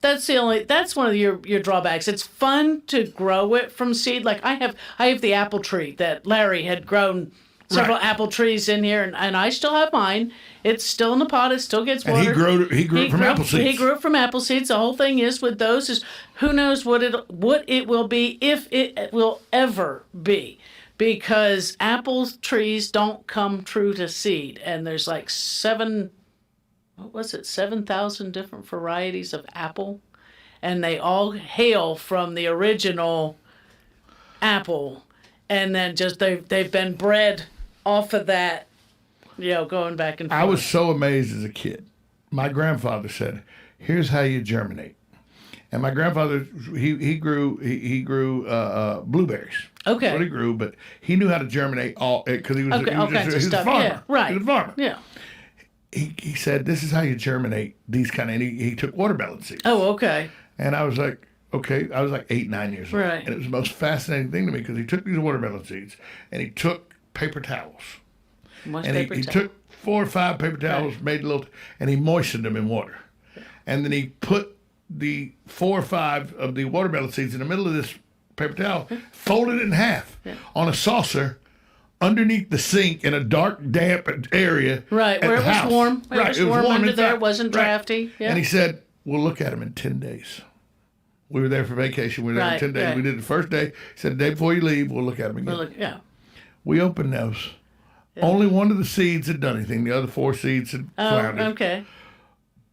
that's one of your drawbacks. It's fun to grow it from seed. Like I have the apple tree that Larry had grown several apple trees in here, and I still have mine. It's still in the pot. It still gets watered. And he grew it from apple seeds. He grew it from apple seeds. The whole thing is with those is who knows what it will be, if it will ever be, because apple trees don't come true to seed, and there's like 7,000 different varieties of apple, and they all hail from the original apple, and then just they've been bred off of that, going back and forth. I was so amazed as a kid. My grandfather said, "Here's how you germinate." And my grandfather, he grew blueberries. Okay. That's what he grew, but he knew how to germinate all because he was a farmer. Yeah, right. He was a farmer. Yeah. He said, "This is how you germinate these kind of." And he took watermelon seeds. Oh, okay. And I was like, okay. I was like 8, 9 years old. Right. And it was the most fascinating thing to me because he took these watermelon seeds and he took paper towels. He took 4 or 5 paper towels, made a little, and he moistened them in water. And then he put the 4 or 5 of the watermelon seeds in the middle of this paper towel, folded it in half on a saucer underneath the sink in a dark, damp area. Right, where it was warm. It was warm under inside. there. It wasn't drafty. Yeah. And he said, "We'll look at them in 10 days." We were there for vacation. We were there for 10 days. Right. We did it the first day. He said, "The day before you leave, we'll look at them again." We opened those. Only one of the seeds had done anything. The other 4 seeds had floundered. Oh, okay.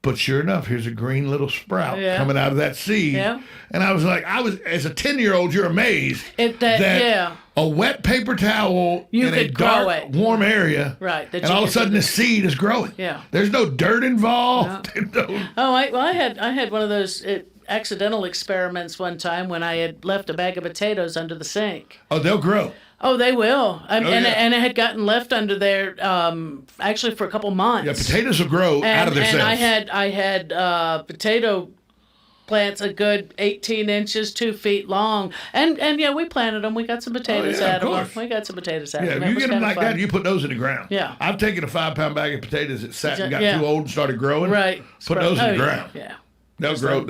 But sure enough, here's a green little sprout coming out of that seed. Yeah. And I was like, as a 10-year-old, you're amazed that a wet paper towel in a dark, warm area, and all of a sudden the seed is growing. Yeah. There's no dirt involved. No. I had one of those accidental experiments one time when I had left a bag of potatoes under the sink. Oh, they'll grow. Oh, they will. And yeah. it had gotten left under there actually for a couple months. Yeah, potatoes will grow out of their cells. And I had potato plants a good 18 inches, 2 feet long. And yeah, we planted them. We got some potatoes out of them. We got some potatoes out of them. Yeah, if you get them like that, you put those in the ground. Yeah. I've taken a 5-pound bag of potatoes that sat and got too old and started growing. Right. Put those in the ground. Yeah. They'll grow.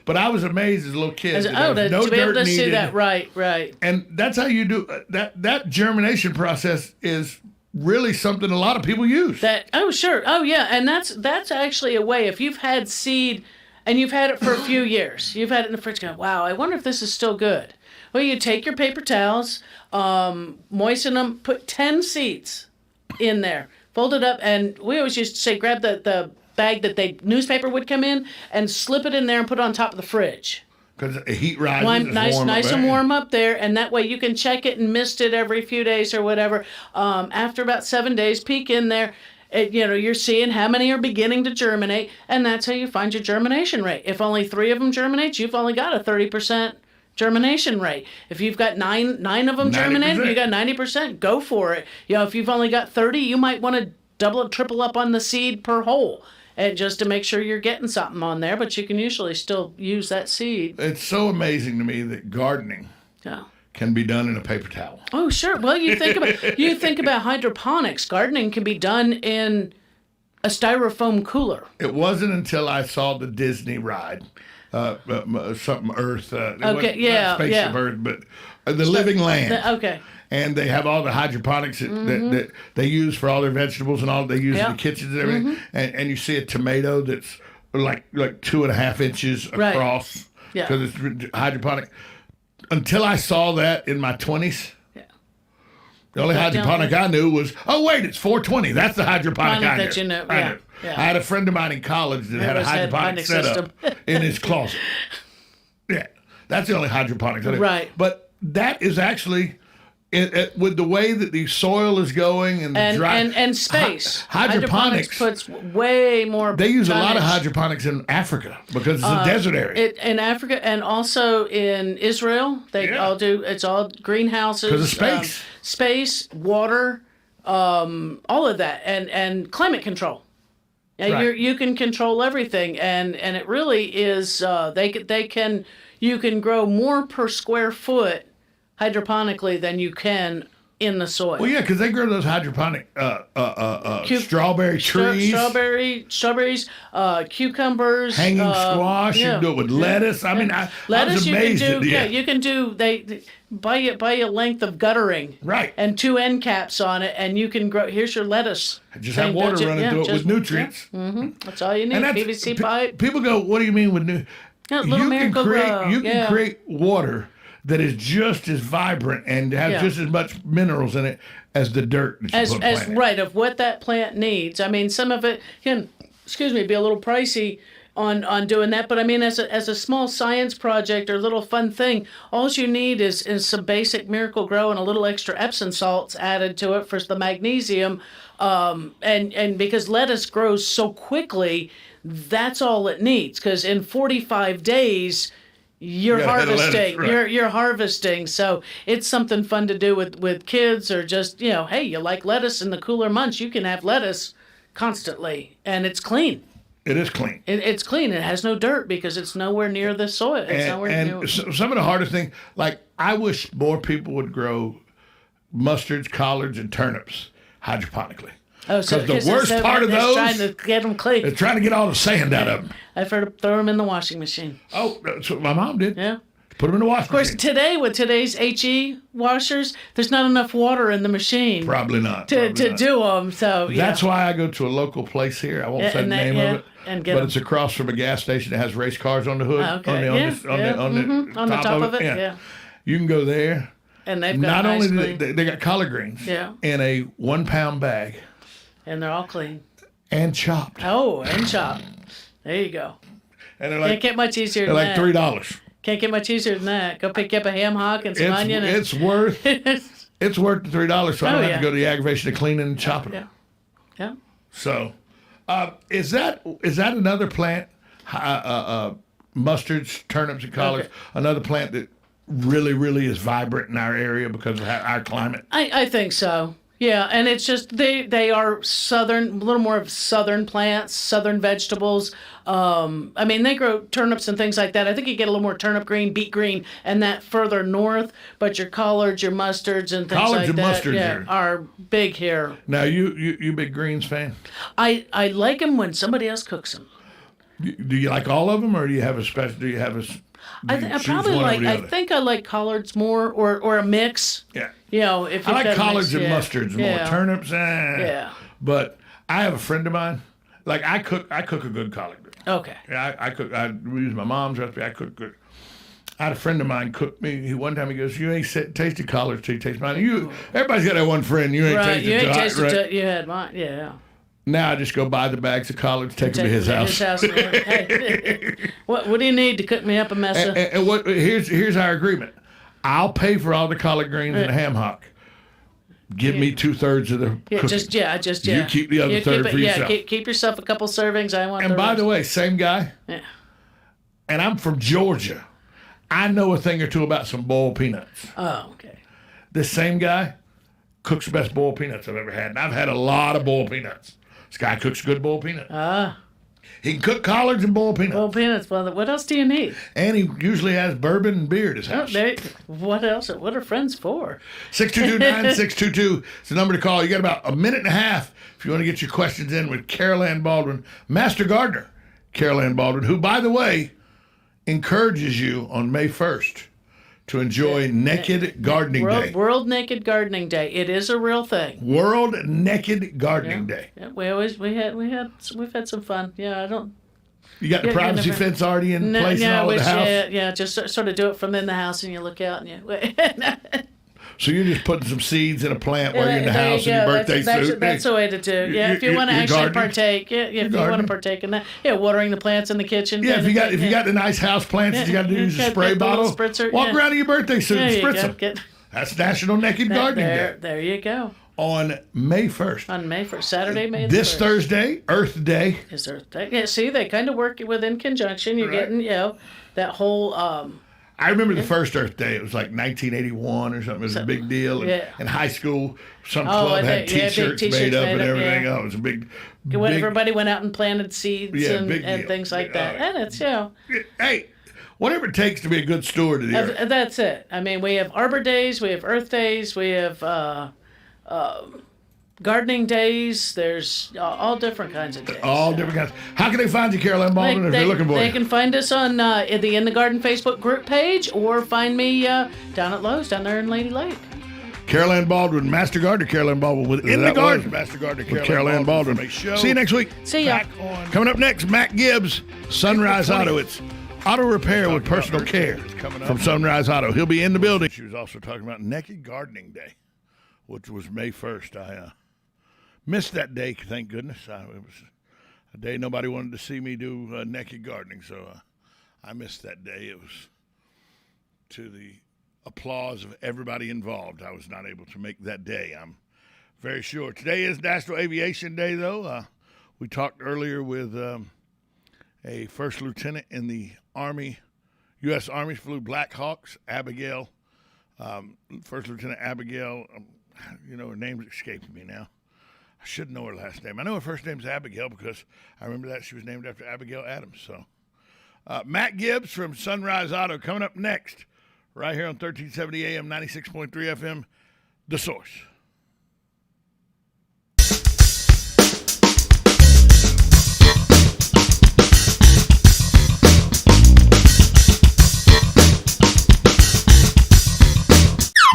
But I was amazed as a little kid. To be able to see that, right. And that's how you do that germination process is really something a lot of people use. Sure. Oh, yeah. And that's actually a way. If you've had seed and you've had it for a few years, you've had it in the fridge, go, wow, I wonder if this is still good. Well, you take your paper towels, moisten them, put 10 seeds in there, fold it up, and we always used to say grab the bag that newspaper would come in and slip it in there and put it on top of the fridge. Because the heat rises. Nice and warm up there, and that way you can check it and mist it every few days or whatever. After about 7 days, peek in there. You're seeing how many are beginning to germinate, and that's how you find your germination rate. If only 3 of them germinate, you've only got a 30% germination rate. If you've got nine of them germinated, you got 90%. Go for it. If you've only got 30, you might want to double or triple up on the seed per hole. And just to make sure you're getting something on there, but you can usually still use that seed. It's so amazing to me that gardening can be done in a paper towel. Oh, sure. Well, you think about hydroponics. Gardening can be done in a styrofoam cooler. It wasn't until I saw the Disney ride, something Earth. Not Spaceship Earth, but the Living Land. And they have all the hydroponics that they use for all their vegetables and all they use in the kitchens and everything. And you see a tomato that's like 2.5 inches across because it's hydroponic. Until I saw that in my 20s, the only hydroponic I knew was, it's 420. That's the hydroponic I knew. That you know. I knew. Yeah. I had a friend of mine in college that had a hydroponic setup in his closet. Yeah, that's the only hydroponics I knew. Right. But that is actually... with the way that the soil is going and space, hydroponics puts way more. They use a lot of hydroponics in Africa because it's a desert area. In Africa and also in Israel, they all do. It's all greenhouses because of space, water, all of that, and climate control. Yeah, you can control everything, and it really is. You can grow more per square foot hydroponically than you can in the soil. Well, yeah, because they grow those hydroponic strawberry trees. Strawberries, cucumbers. Hanging squash. You can do it with lettuce. I mean, I was amazed. You can do, they buy a length of guttering. Right. And 2 end caps on it, and you can grow, here's your lettuce. Just have water running through it with nutrients. Yeah. Mm-hmm. That's all you need, PVC pipe. People go, what do you mean with Miracle-Gro. You can create water that is just as vibrant and have just as much minerals in it as the dirt that you put plant of what that plant needs. I mean, some of it can, be a little pricey on doing that, but I mean, as a small science project or little fun thing, all you need is some basic Miracle-Gro and a little extra Epsom salts added to it for the magnesium, and because lettuce grows so quickly, that's all it needs. Because in 45 days. You're harvesting. Lettuce, you're harvesting. So it's something fun to do with kids or just, hey, you like lettuce in the cooler months, you can have lettuce constantly and it's clean. It is clean. It's clean. It has no dirt because it's nowhere near the soil. Some of the hardest things, like I wish more people would grow mustards, collards, and turnips hydroponically. Oh, so the worst part of those trying to get them clean. Is trying to get all the sand out of them. I've heard of throw them in the washing machine. Oh, that's what my mom did. Yeah. Put them in the washing machine. Of course, with today's HE washers, there's not enough water in the machine. Probably not. To do them. So that's why I go to a local place here. I won't say the name of it. But it's across from a gas station that has race cars on the hood. Okay. On the top of it. Yeah. You can go there. And they've got not only they got collard greens in a 1 pound bag. And they're all clean. And chopped. Oh, and chopped. There you go. And they're can't get much easier than that. They're like $3. Can't get much easier than that. Go pick up a ham hock and some onion. It's worth the $3, so I don't have to go to the aggravation of cleaning and chopping them. Yeah. So, is that another plant? Mustards, turnips, and collards. Another plant that really, really is vibrant in our area because of our climate? I think so. Yeah, and it's just they are southern, a little more of southern plants, southern vegetables. I mean, they grow turnips and things like that. I think you get a little more turnip green, beet green, and that further north. But your collards, your mustards, and things like that, mustards are big here. Now, you big greens fan? I like them when somebody else cooks them. Do you like all of them, or do you have a special? Do you have a? I probably like. I think I like collards more, or a mix. Yeah. You know, if I you've like got a collards mix, and mustards more. Yeah. Turnips, Yeah. But I have a friend of mine. Like I cook a good collard green. Okay. Yeah, I cook. I use my mom's recipe. I cook good. I had a friend of mine cook me. One time he goes, "You ain't tasted collards till you taste mine." Everybody's got that one friend. You ain't tasted. You ain't tasted. Right? You had mine. Yeah. Now I just go buy the bags of collards, take them to his house. Hey, what do you need to cook me up a mess of? And what? Here's our agreement. I'll pay for all the collard greens and the ham hock. Give me 2/3 of the cooking. You keep the other third for yourself. Keep yourself a couple servings. I want. And by the way, same guy. Yeah. And I'm from Georgia. I know a thing or two about some boiled peanuts. Oh, okay. This same guy cooks the best boiled peanuts I've ever had. And I've had a lot of boiled peanuts. This guy cooks good boiled peanuts. He can cook collards and boiled peanuts. Boiled peanuts. Well, what else do you need? And he usually has bourbon and beer at his house. What else? What are friends for? 622-9622 is the number to call. You got about a minute and a half if you want to get your questions in with Carol Ann Baldwin, Master Gardener Carol Ann Baldwin, who, by the way, encourages you on May 1st to enjoy Naked Gardening Day. World Naked Gardening Day. It is a real thing. World Naked Gardening Day. Yeah, we've had some fun. Yeah, I don't. You got the privacy fence already in place in all of the house? Yeah, just sort of do it from in the house and you look out and you. So you're just putting some seeds in a plant while you're in the house in your birthday suit. That's the way to do. Yeah, if you want to actually partake. Yeah, if you want to partake in that. Yeah, watering the plants in the kitchen. Yeah, if you got the nice house plants that you got to use a spray bottle, walk around in your birthday suit and spritz them. That's National Naked Gardening Day. There you go. On May 1st. On May 1st, Saturday, May 1st. This Thursday, Earth Day. Is Earth Day? Yeah, see, they kind of work within conjunction. You're getting, that whole. I remember the first Earth Day. It was like 1981 or something. It was a big deal. In high school, some club had T-shirts made up and everything. Oh, it was a big. Everybody went out and planted seeds and things like that. And it's, Hey, whatever it takes to be a good steward of the earth. That's it. I mean, we have Arbor Days, we have Earth Days, we have gardening days. There's all different kinds of days. All different kinds. How can they find you, Carol Ann Baldwin, if they're looking for you? They can find us on the In the Garden Facebook group page, or find me down at Lowe's, down there in Lady Lake. Carol Ann Baldwin, Master Gardener Carol Ann Baldwin, with In the Garden, Master Gardener Carol Ann Baldwin. See you next week. See ya. Coming up next, Matt Gibbs, Sunrise Auto. It's auto repair with personal care from Sunrise Auto. He'll be in the building. She was also talking about Naked Gardening Day, which was May 1st. I missed that day, thank goodness. It was a day nobody wanted to see me do naked gardening, so I missed that day. It was to the applause of everybody involved. I was not able to make that day, I'm very sure. Today is National Aviation Day, though. We talked earlier with a first lieutenant in the Army, U.S. Army Flew Black Hawks, Abigail. First Lieutenant Abigail, her name's escaping me now. I should know her last name. I know her first name's Abigail because I remember that she was named after Abigail Adams. So, Matt Gibbs from Sunrise Auto coming up next, right here on 1370 AM, 96.3 FM, The Source.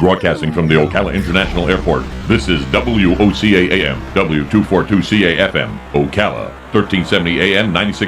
Broadcasting from the Ocala International Airport, this is WOCA AM, W242CA FM, Ocala, 1370 AM, 96.